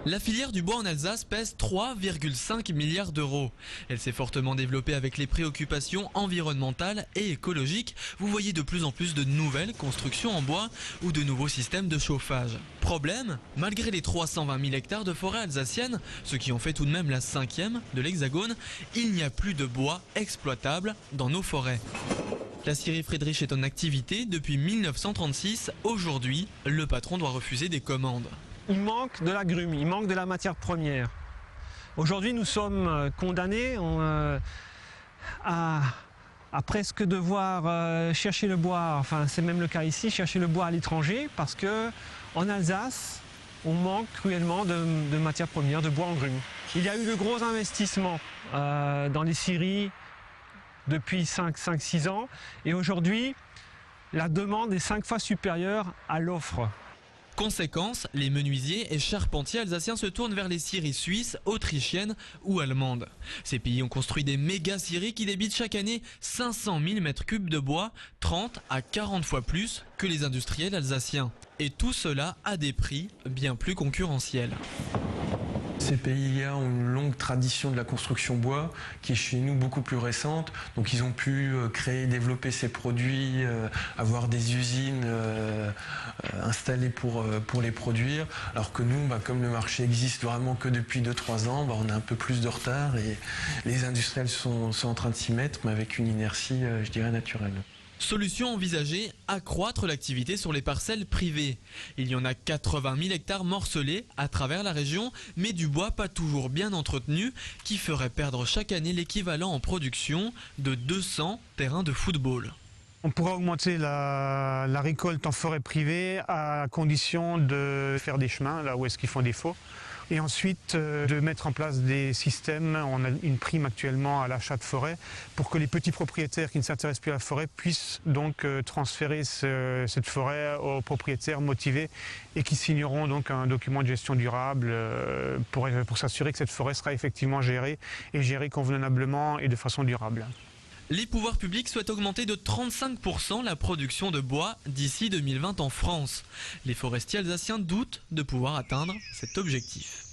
La filière du bois en Alsace pèse 3,5 milliards d'euros. Elle s'est fortement développée avec les préoccupations environnementales et écologiques. Vous voyez de plus en plus de nouvelles constructions en bois ou de nouveaux systèmes de chauffage. Problème, malgré les 320 000 hectares de forêt alsacienne, ce qui en fait tout de même la 5e de l'Hexagone, il n'y a plus de bois exploitable dans nos forêts. La scierie Friedrich est en activité depuis 1936. Aujourd'hui, le patron doit refuser des commandes. Il manque de la grume, il manque de la matière première. Aujourd'hui, nous sommes condamnés à presque devoir chercher le bois, enfin c'est même le cas ici, chercher le bois à l'étranger parce qu'en Alsace, on manque cruellement de matière première, de bois en grume. Il y a eu de gros investissements dans les scieries depuis 5-6 ans et aujourd'hui, la demande est 5 fois supérieure à l'offre. Conséquence, les menuisiers et charpentiers alsaciens se tournent vers les scieries suisses, autrichiennes ou allemandes. Ces pays ont construit des méga scieries qui débitent chaque année 500 000 m3 de bois, 30 à 40 fois plus que les industriels alsaciens. Et tout cela à des prix bien plus concurrentiels. Ces pays-là ont une longue tradition de la construction bois qui est chez nous beaucoup plus récente. Donc ils ont pu créer, développer ces produits, avoir des usines installées pour les produire. Alors que nous, comme le marché existe vraiment que depuis 2-3 ans, on a un peu plus de retard et les industriels sont en train de s'y mettre, mais avec une inertie, je dirais, naturelle. Solution envisagée, accroître l'activité sur les parcelles privées. Il y en a 80 000 hectares morcelés à travers la région, mais du bois pas toujours bien entretenu qui ferait perdre chaque année l'équivalent en production de 200 terrains de football. On pourra augmenter la récolte en forêt privée à condition de faire des chemins là où est-ce qu'ils font défaut. Et ensuite de mettre en place des systèmes, on a une prime actuellement à l'achat de forêt, pour que les petits propriétaires qui ne s'intéressent plus à la forêt puissent donc transférer cette forêt aux propriétaires motivés et qui signeront donc un document de gestion durable pour s'assurer que cette forêt sera effectivement gérée et gérée convenablement et de façon durable. Les pouvoirs publics souhaitent augmenter de 35% la production de bois d'ici 2020 en France. Les forestiers alsaciens doutent de pouvoir atteindre cet objectif.